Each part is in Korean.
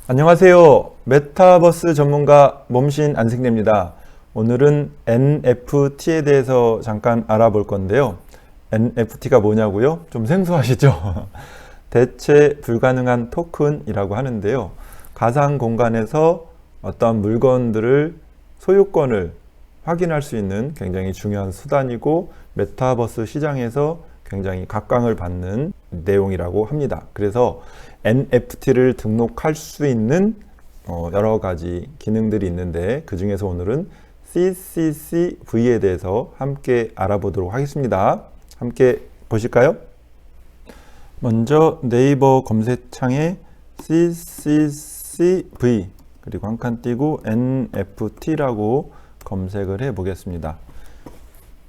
안녕하세요. 메타버스 전문가 몸신 안승래입니다. 오늘은 NFT에 대해서 잠깐 알아볼 건데요. NFT가 뭐냐고요? 좀 생소하시죠? 대체 불가능한 토큰이라고 하는데요. 가상 공간에서 어떤 물건들을 소유권을 확인할 수 있는 굉장히 중요한 수단이고 메타버스 시장에서 굉장히 각광을 받는 내용이라고 합니다. 그래서 NFT를 등록할 수 있는 여러 가지 기능들이 있는데 그 중에서 오늘은 CCCV에 대해서 함께 알아보도록 하겠습니다. 함께 보실까요? 먼저 네이버 검색창에 CCCV 그리고 한 칸 띄고 NFT라고 검색을 해 보겠습니다.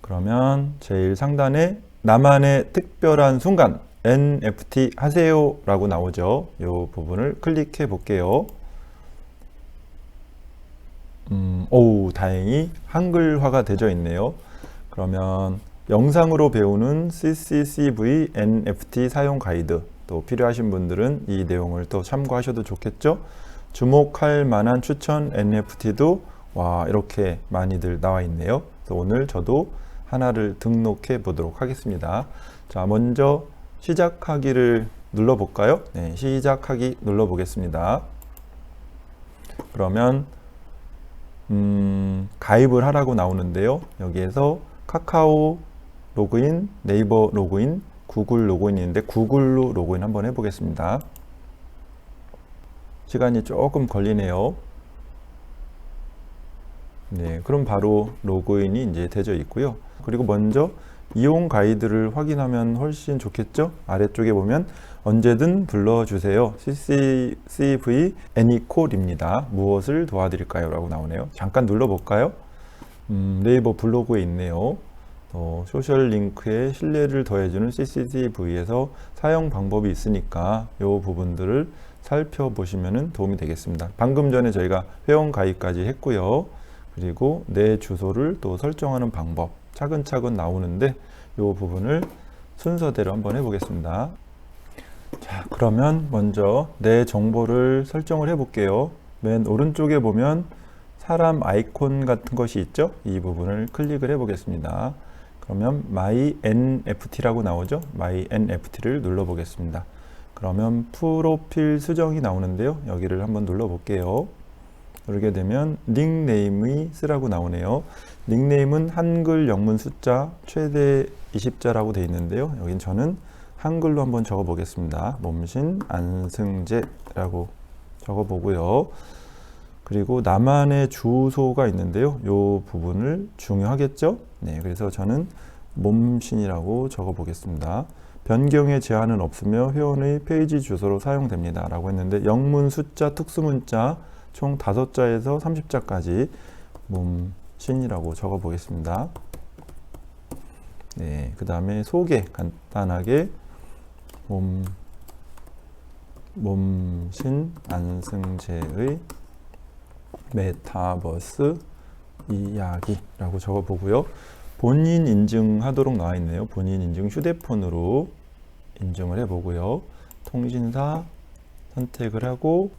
그러면 제일 상단에 나만의 특별한 순간 NFT 하세요 라고 나오죠. 이 부분을 클릭해 볼게요. 다행히 한글화가 되어 있네요. 그러면 영상으로 배우는 CCCV NFT 사용 가이드 또 필요하신 분들은 이 내용을 또 참고하셔도 좋겠죠. 주목할 만한 추천 NFT도 이렇게 많이들 나와 있네요. 그래서 오늘 저도 하나를 등록해 보도록 하겠습니다. 자, 먼저 시작하기를 눌러 볼까요? 네, 시작하기 눌러 보겠습니다. 그러면 가입을 하라고 나오는데요. 여기에서 카카오 로그인, 네이버 로그인, 구글 로그인이 있는데 구글로 로그인 한번 해 보겠습니다. 시간이 조금 걸리네요. 네, 그럼 바로 로그인이 이제 되어 있고요. 그리고 먼저 이용 가이드를 확인하면 훨씬 좋겠죠? 아래쪽에 보면 언제든 불러주세요. CCCV 애니콜입니다. 무엇을 도와드릴까요? 라고 나오네요. 잠깐 눌러볼까요? 네이버 블로그에 있네요. 소셜 링크에 신뢰를 더해주는 CCTV에서 사용 방법이 있으니까 이 부분들을 살펴보시면 도움이 되겠습니다. 방금 전에 저희가 회원 가입까지 했고요. 그리고 내 주소를 또 설정하는 방법 차근차근 나오는데 이 부분을 순서대로 한번 해보겠습니다. 자, 그러면 먼저 내 정보를 설정을 해볼게요. 맨 오른쪽에 보면 사람 아이콘 같은 것이 있죠? 이 부분을 클릭을 해보겠습니다. 그러면 My NFT라고 나오죠? My NFT를 눌러보겠습니다. 그러면 프로필 수정이 나오는데요. 여기를 한번 눌러볼게요. 누르게 되면 닉네임이 쓰라고 나오네요. 닉네임은 한글 영문 숫자 최대 20자라고 되어 있는데요. 여긴 저는 한글로 한번 적어 보겠습니다. 몸신 안승재라고 적어 보고요. 그리고 나만의 주소가 있는데요. 이 부분을 중요하겠죠? 네, 그래서 저는 몸신이라고 적어 보겠습니다. 변경의 제한은 없으며 회원의 페이지 주소로 사용됩니다. 라고 했는데 영문 숫자 특수문자 총 5자에서 30자까지 몸신이라고 적어 보겠습니다. 네, 그 다음에 소개 간단하게 몸신 안승재의 메타버스 이야기라고 적어 보고요. 본인 인증하도록 나와 있네요. 본인 인증 휴대폰으로 인증을 해 보고요. 통신사 선택을 하고요.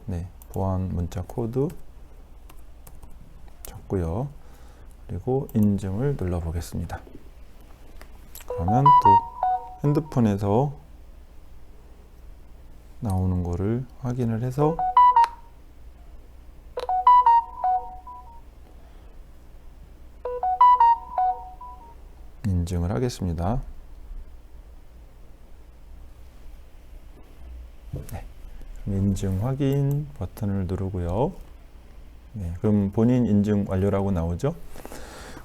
네, 보안 문자 코드 적고요. 그리고 인증을 눌러 보겠습니다. 그러면 또 핸드폰에서 나오는 거를 확인을 해서 인증을 하겠습니다. 네, 인증 확인 버튼을 누르고요. 네, 그럼 본인 인증 완료라고 나오죠.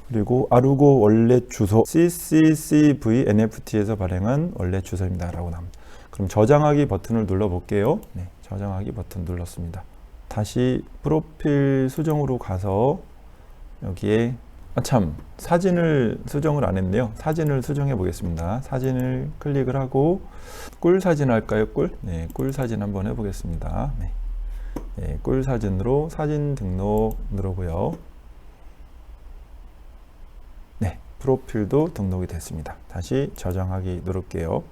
그리고 아르고 원래 주소 CCCV NFT에서 발행한 원래 주소입니다 라고 나옵니다. 그럼 저장하기 버튼을 눌러 볼게요. 네, 저장하기 버튼 눌렀습니다. 다시 프로필 수정으로 가서 여기에 사진을 수정을 안 했네요. 사진을 수정해 보겠습니다. 사진을 클릭을 하고 꿀 사진 할까요? 네, 꿀 사진 한번 해보겠습니다. 네. 네, 꿀 사진으로 사진 등록 누르고요. 네, 프로필도 등록이 됐습니다. 다시 저장하기 누를게요.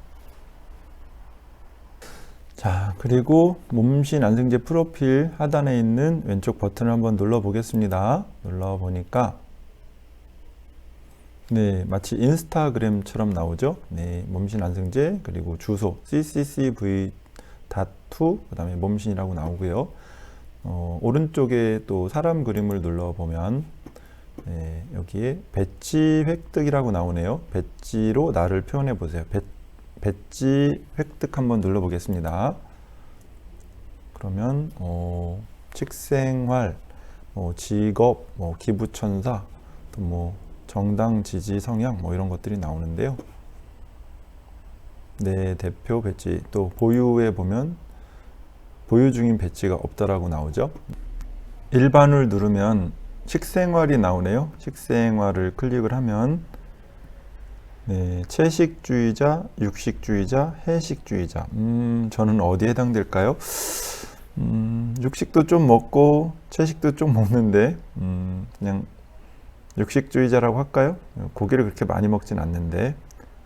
자, 그리고 몸신 안승재 프로필 하단에 있는 왼쪽 버튼을 한번 눌러 보겠습니다. 눌러 보니까 네, 마치 인스타그램처럼 나오죠. 네, 몸신 안승재 그리고 주소 cccv.2 그다음에 몸신이라고 나오고요. 오른쪽에 또 사람 그림을 눌러 보면 네, 여기에 배지 획득이라고 나오네요. 배지로 나를 표현해 보세요. 배지 획득 한번 눌러 보겠습니다. 그러면 식생활, 직업, 기부천사, 또 정당 지지 성향 이런 것들이 나오는데요. 네, 대표 배지, 또 보유에 보면 보유 중인 배지가 없다라고 나오죠. 일반을 누르면 식생활이 나오네요. 식생활을 클릭을 하면 네, 채식주의자, 육식주의자, 해식주의자. 저는 어디에 해당될까요? 육식도 좀 먹고 채식도 좀 먹는데 그냥 육식주의자라고 할까요? 고기를 그렇게 많이 먹진 않는데.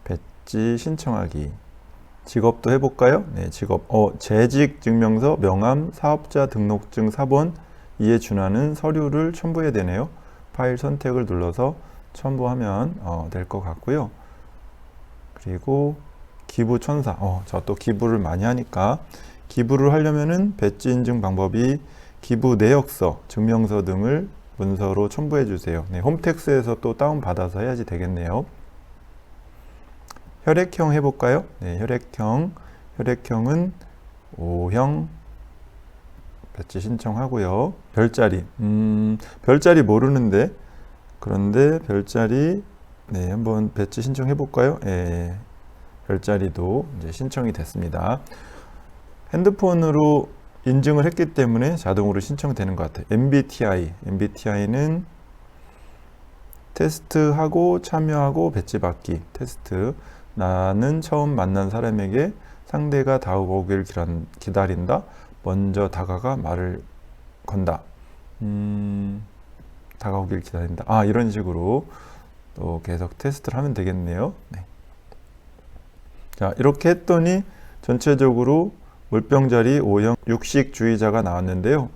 배지 신청하기. 직업도 해볼까요? 네, 직업. 재직 증명서, 명함, 사업자 등록증 사본 이에 준하는 서류를 첨부해야 되네요. 파일 선택을 눌러서 첨부하면 될 것 같고요. 그리고 기부 천사. 저 또 기부를 많이 하니까 기부를 하려면은 배지 인증 방법이 기부 내역서, 증명서 등을 문서로 첨부해 주세요. 네, 홈택스에서 또 다운 받아서 해야지 되겠네요. 혈액형 해볼까요? 네, 혈액형은 O형 배지 신청하고요. 별자리. 별자리 모르는데. 그런데 별자리 네, 한번 배지 신청해 볼까요? 예, 별자리도 이제 신청이 됐습니다. 핸드폰으로 인증을 했기 때문에 자동으로 신청되는 것 같아요. MBTI는 테스트하고 참여하고 배지 받기. 테스트. 나는 처음 만난 사람에게 상대가 다가오길 기다린다. 먼저 다가가 말을 건다. 다가오길 기다린다. 이런 식으로 또 계속 테스트를 하면 되겠네요. 네. 자, 이렇게 했더니 전체적으로 물병자리 O형 육식주의자가 나왔는데요.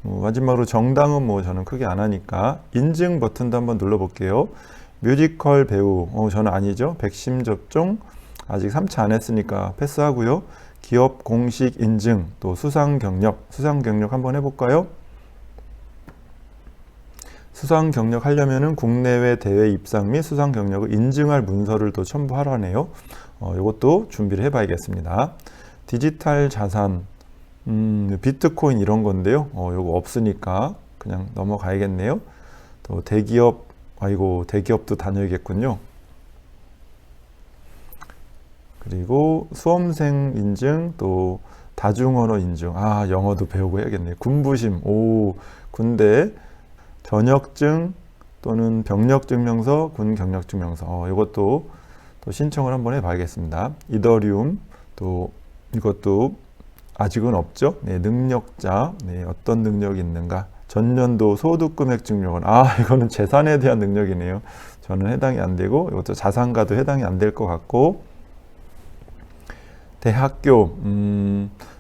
마지막으로 정당은 저는 크게 안 하니까 인증 버튼도 한번 눌러 볼게요. 뮤지컬 배우, 저는 아니죠. 백신 접종 아직 3차 안 했으니까 패스하고요. 기업 공식 인증, 또 수상 경력 한번 해볼까요? 수상 경력 하려면은 국내외 대회 입상 및 수상 경력을 인증할 문서를 또 첨부하라네요. 이것도 준비를 해봐야겠습니다. 디지털 자산, 비트코인 이런 건데요. 요거 없으니까 그냥 넘어가야겠네요. 또 대기업, 대기업도 다녀야겠군요. 그리고 수험생 인증, 또 다중언어 인증. 영어도 배우고 해야겠네요. 군부심, 군대 전역증 또는 병력증명서, 군 경력증명서. 이것도 또 신청을 한번 해봐야겠습니다. 이더리움, 또 이것도 아직은 없죠. 네, 능력자, 네, 어떤 능력이 있는가. 전년도 소득금액 증명은 이거는 재산에 대한 능력이네요. 저는 해당이 안 되고 이것도 자산가도 해당이 안 될 것 같고.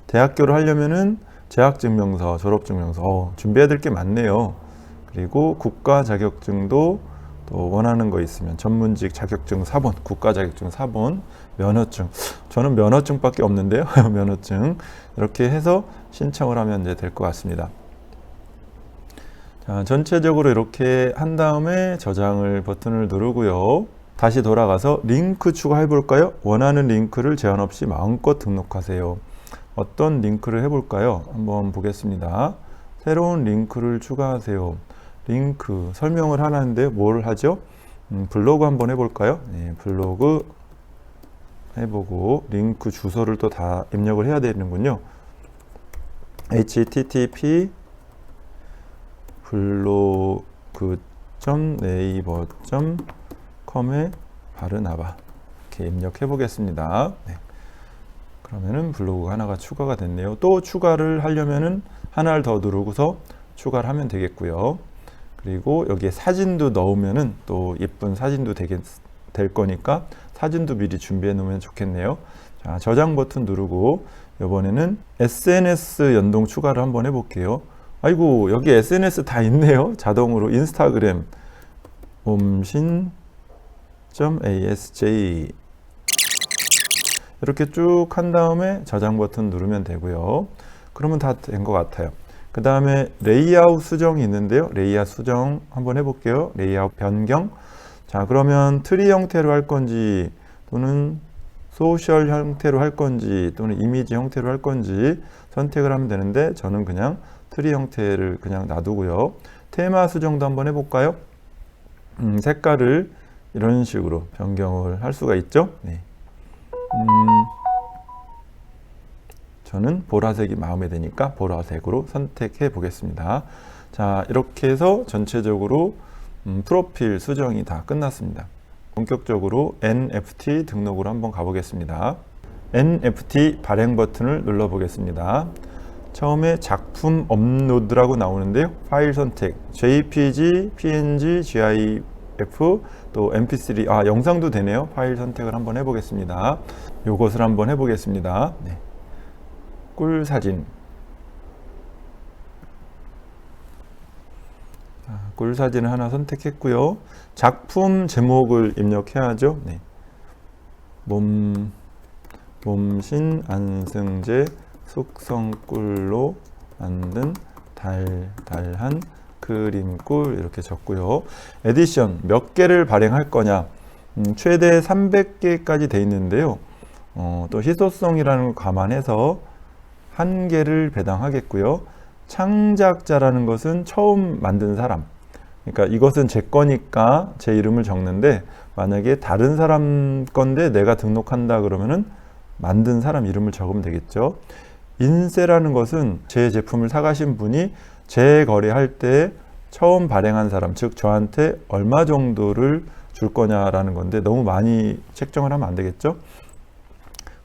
대학교를 하려면은 재학증명서, 졸업증명서 준비해야 될 게 많네요. 그리고 국가 자격증도 또 원하는 거 있으면 전문직 자격증 4번, 국가 자격증 4번, 면허증. 저는 면허증밖에 없는데요. 면허증. 이렇게 해서 신청을 하면 이제 될 것 같습니다. 자, 전체적으로 이렇게 한 다음에 저장을 버튼을 누르고요. 다시 돌아가서 링크 추가해 볼까요? 원하는 링크를 제한 없이 마음껏 등록하세요. 어떤 링크를 해볼까요? 한번 보겠습니다. 새로운 링크를 추가하세요. 링크 설명을 하는데 뭘 하죠? 블로그 한번 해볼까요? 네, 블로그 해보고 링크 주소를 또 다 입력을 해야 되는군요. http blog.naver.com에 바르나바 이렇게 입력해 보겠습니다. 네. 그러면은 블로그가 하나가 추가가 됐네요. 또 추가를 하려면은 하나를 더 누르고서 추가를 하면 되겠고요. 그리고 여기에 사진도 넣으면은 또 예쁜 사진도 될 거니까 사진도 미리 준비해 놓으면 좋겠네요. 자, 저장 버튼 누르고 이번에는 SNS 연동 추가를 한번 해볼게요. 아이고, 여기 SNS 다 있네요. 자동으로 인스타그램 몸신.asj 이렇게 쭉 한 다음에 저장 버튼 누르면 되고요. 그러면 다 된 것 같아요. 그 다음에 레이아웃 수정이 있는데요. 레이아웃 수정 한번 해볼게요. 레이아웃 변경. 자, 그러면 트리 형태로 할 건지 또는 소셜 형태로 할 건지 또는 이미지 형태로 할 건지 선택을 하면 되는데 저는 그냥 트리 형태를 그냥 놔두고요. 테마 수정도 한번 해볼까요? 색깔을 이런 식으로 변경을 할 수가 있죠. 네. 저는 보라색이 마음에 드니까 보라색으로 선택해 보겠습니다. 자, 이렇게 해서 전체적으로 프로필 수정이 다 끝났습니다. 본격적으로 NFT 등록으로 한번 가보겠습니다. NFT 발행 버튼을 눌러 보겠습니다. 처음에 작품 업로드라고 나오는데요. 파일 선택, JPG, PNG, GIF, 또 MP3, 영상도 되네요. 파일 선택을 한번 해보겠습니다. 요것을 한번 해보겠습니다. 네. 꿀 사진. 꿀 사진을 하나 선택했고요. 작품 제목을 입력해야죠. 네. 몸신 안승재 숙성꿀로 만든 달달한 그림꿀 이렇게 적고요. 에디션 몇 개를 발행할 거냐. 최대 300개까지 돼 있는데요. 또 희소성이라는 걸 감안해서 한 개를 배당하겠고요. 창작자라는 것은 처음 만든 사람. 그러니까 이것은 제 거니까 제 이름을 적는데 만약에 다른 사람 건데 내가 등록한다 그러면은 만든 사람 이름을 적으면 되겠죠. 인세라는 것은 제 제품을 사가신 분이 재거래할 때 처음 발행한 사람, 즉 저한테 얼마 정도를 줄 거냐라는 건데 너무 많이 책정을 하면 안 되겠죠.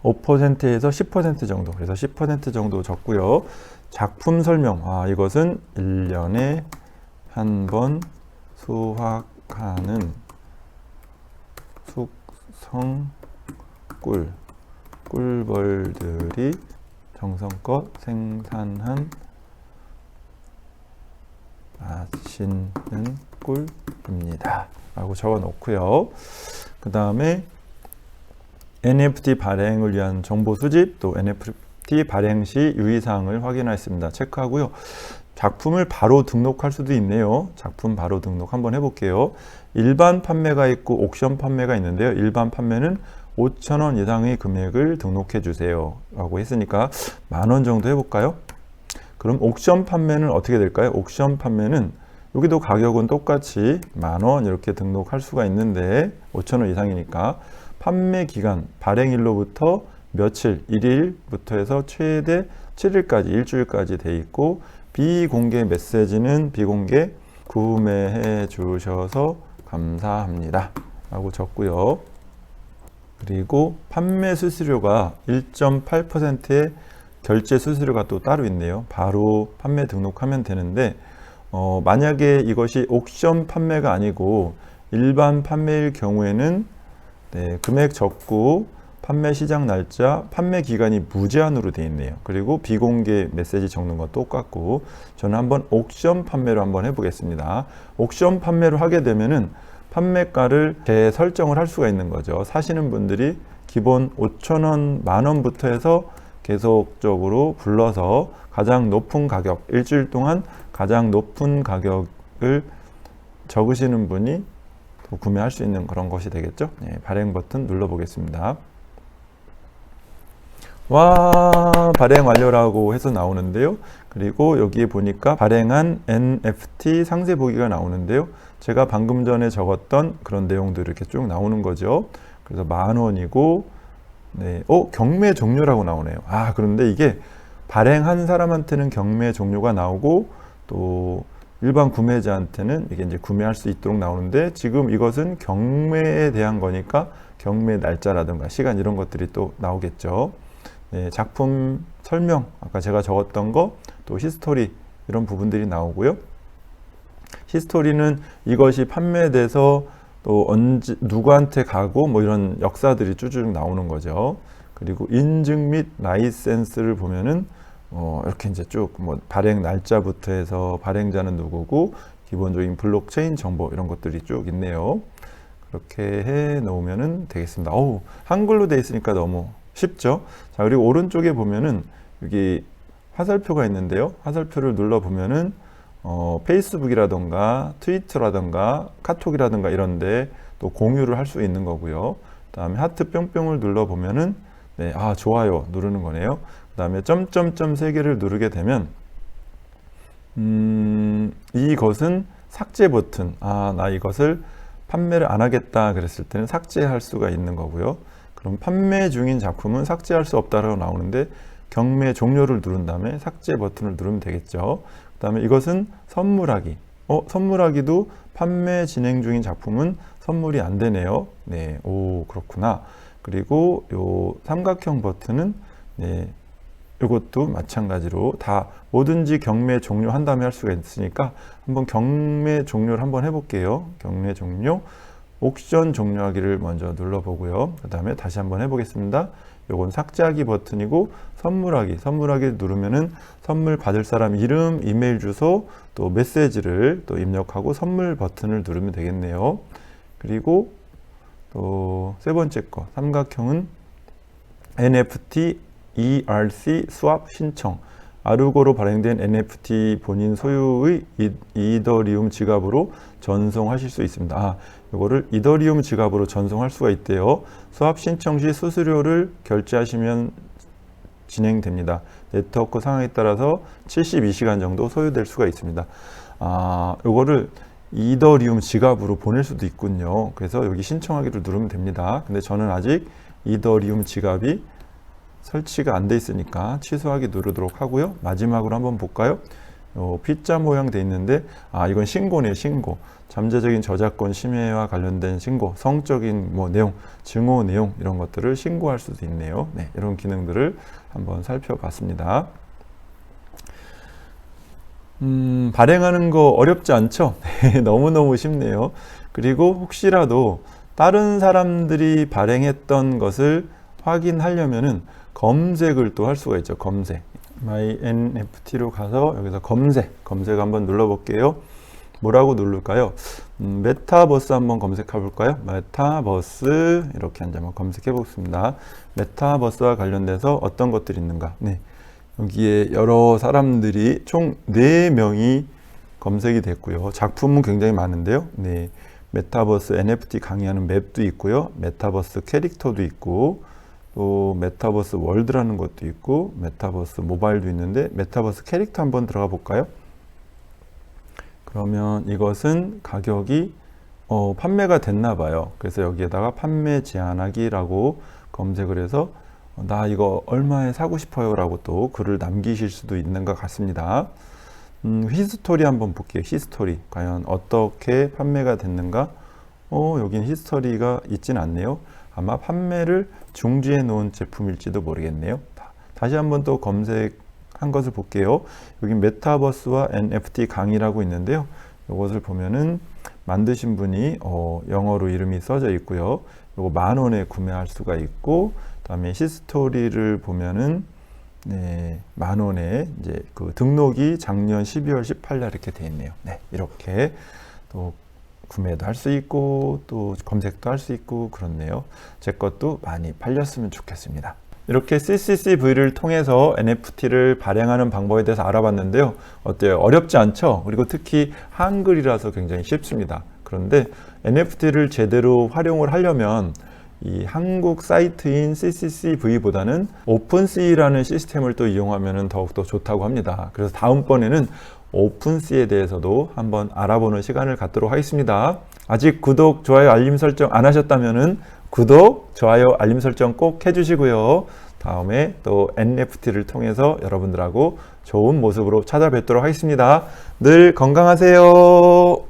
5%에서 10% 정도, 그래서 10% 정도 적고요. 작품 설명, 이것은 1년에 한 번 수확하는 숙성 꿀벌들이 정성껏 생산한 맛있는 꿀입니다 라고 적어 놓고요. 그 다음에 NFT 발행을 위한 정보 수집, 또 NFT 발행 시 유의사항을 확인하였습니다. 체크하고요. 작품을 바로 등록할 수도 있네요. 작품 바로 등록 한번 해볼게요. 일반 판매가 있고 옥션 판매가 있는데요. 일반 판매는 5,000원 이상의 금액을 등록해 주세요 라고 했으니까 10,000원 정도 해볼까요? 그럼 옥션 판매는 어떻게 될까요? 옥션 판매는 여기도 가격은 똑같이 10,000원 이렇게 등록할 수가 있는데 5,000원 이상이니까 판매 기간, 발행일로부터 며칠, 1일부터 해서 최대 7일까지, 일주일까지 돼 있고 비공개 메시지는 비공개 구매해 주셔서 감사합니다 라고 적고요. 그리고 판매 수수료가 1.8%의 결제 수수료가 또 따로 있네요. 바로 판매 등록하면 되는데 만약에 이것이 옥션 판매가 아니고 일반 판매일 경우에는 금액 적고 판매 시작 날짜, 판매 기간이 무제한으로 되어 있네요. 그리고 비공개 메시지 적는 건 똑같고 저는 한번 옥션 판매로 한번 해보겠습니다. 옥션 판매로 하게 되면은 판매가를 재설정을 할 수가 있는 거죠. 사시는 분들이 기본 5,000원, 10,000원부터 해서 계속적으로 불러서 가장 높은 가격, 일주일 동안 가장 높은 가격을 적으시는 분이 구매할 수 있는 그런 것이 되겠죠. 발행 버튼 눌러 보겠습니다. 와, 발행 완료라고 해서 나오는데요. 그리고 여기에 보니까 발행한 NFT 상세 보기가 나오는데요. 제가 방금 전에 적었던 그런 내용들이 이렇게 쭉 나오는 거죠. 그래서 10,000원이고 경매 종료라고 나오네요. 그런데 이게 발행한 사람한테는 경매 종료가 나오고 또 일반 구매자한테는 이게 이제 구매할 수 있도록 나오는데 지금 이것은 경매에 대한 거니까 경매 날짜라든가 시간 이런 것들이 또 나오겠죠. 작품 설명, 아까 제가 적었던 거, 또 히스토리 이런 부분들이 나오고요. 히스토리는 이것이 판매돼서 또 언제 누구한테 가고 뭐 이런 역사들이 쭈쭈 나오는 거죠. 그리고 인증 및 라이센스를 보면은 이렇게 이제 쭉 뭐 발행 날짜부터 해서 발행자는 누구고 기본적인 블록체인 정보 이런 것들이 쭉 있네요. 그렇게 해 놓으면은 되겠습니다. 한글로 되어 있으니까 너무 쉽죠? 자, 그리고 오른쪽에 보면은 여기 화살표가 있는데요. 화살표를 눌러 보면은 페이스북이라던가 트위터라던가 카톡이라던가 이런데 또 공유를 할 수 있는 거고요. 그다음에 하트 뿅뿅을 눌러 보면은 네, 좋아요 누르는 거네요. 그다음에 점점점 3개를 누르게 되면 이것은 삭제 버튼. 나 이것을 판매를 안 하겠다 그랬을 때는 삭제할 수가 있는 거고요. 그럼 판매 중인 작품은 삭제할 수 없다라고 나오는데 경매 종료를 누른 다음에 삭제 버튼을 누르면 되겠죠. 그 다음에 이것은 선물하기. 선물하기도 판매 진행 중인 작품은 선물이 안 되네요. 네, 그렇구나. 그리고 요 삼각형 버튼은 네, 이것도 마찬가지로 다 뭐든지 경매 종료한 다음에 할 수가 있으니까 한번 경매 종료를 한번 해볼게요. 경매 종료, 옥션 종료하기를 먼저 눌러보고요. 그 다음에 다시 한번 해보겠습니다. 요건 삭제하기 버튼이고 선물하기 누르면은 선물 받을 사람 이름, 이메일 주소, 또 메시지를 또 입력하고 선물 버튼을 누르면 되겠네요. 그리고 또 세 번째 거 삼각형은 NFT ERC 스왑 신청. 아르고로 발행된 NFT 본인 소유의 이더리움 지갑으로 전송하실 수 있습니다. 이거를 이더리움 지갑으로 전송할 수가 있대요. 스왑 신청 시 수수료를 결제하시면 진행됩니다. 네트워크 상황에 따라서 72시간 정도 소요될 수가 있습니다. 이거를 이더리움 지갑으로 보낼 수도 있군요. 그래서 여기 신청하기를 누르면 됩니다. 근데 저는 아직 이더리움 지갑이 설치가 안 돼 있으니까 취소하기 누르도록 하고요. 마지막으로 한번 볼까요? P자 모양 돼 있는데 이건 신고네요. 신고. 잠재적인 저작권 침해와 관련된 신고, 성적인 내용, 증오 내용 이런 것들을 신고할 수도 있네요. 네, 이런 기능들을 한번 살펴봤습니다. 발행하는 거 어렵지 않죠? 네, 너무너무 쉽네요. 그리고 혹시라도 다른 사람들이 발행했던 것을 확인하려면은 검색을 또 할 수가 있죠. 검색. MyNFT로 가서 여기서 검색 한번 눌러볼게요. 뭐라고 누를까요? 메타버스 한번 검색해 볼까요? 메타버스 이렇게 한번 검색해 보겠습니다. 메타버스와 관련돼서 어떤 것들이 있는가? 네, 여기에 여러 사람들이 총 4명이 검색이 됐고요. 작품은 굉장히 많은데요. 네, 메타버스 NFT 강의하는 맵도 있고요. 메타버스 캐릭터도 있고 또 메타버스 월드라는 것도 있고 메타버스 모바일도 있는데 메타버스 캐릭터 한번 들어가 볼까요? 그러면 이것은 가격이 판매가 됐나 봐요. 그래서 여기에다가 판매 제한하기라고 검색을 해서 나 이거 얼마에 사고 싶어요 라고 또 글을 남기실 수도 있는 것 같습니다. 히스토리 한번 볼게요. 히스토리 과연 어떻게 판매가 됐는가? 여긴 히스토리가 있진 않네요. 아마 판매를 중지해 놓은 제품일지도 모르겠네요. 다시 한번 또 검색한 것을 볼게요. 여기 메타버스와 NFT 강의라고 있는데요. 이것을 보면은 만드신 분이 영어로 이름이 써져 있고요. 이거 10,000원에 구매할 수가 있고, 그다음에 히스토리를 보면은 네, 10,000원에 이제 그 등록이 작년 12월 18일 이렇게 돼 있네요. 네, 이렇게 또 구매도 할 수 있고 또 검색도 할 수 있고 그렇네요. 제 것도 많이 팔렸으면 좋겠습니다. 이렇게 CCCV를 통해서 NFT를 발행하는 방법에 대해서 알아봤는데요. 어때요? 어렵지 않죠? 그리고 특히 한글이라서 굉장히 쉽습니다. 그런데 NFT를 제대로 활용을 하려면 이 한국 사이트인 CCCV보다는 오픈C라는 시스템을 또 이용하면 더욱더 좋다고 합니다. 그래서 다음번에는 오픈C에 대해서도 한번 알아보는 시간을 갖도록 하겠습니다. 아직 구독, 좋아요, 알림 설정 안 하셨다면 구독, 좋아요, 알림 설정 꼭 해주시고요. 다음에 또 NFT를 통해서 여러분들하고 좋은 모습으로 찾아뵙도록 하겠습니다. 늘 건강하세요.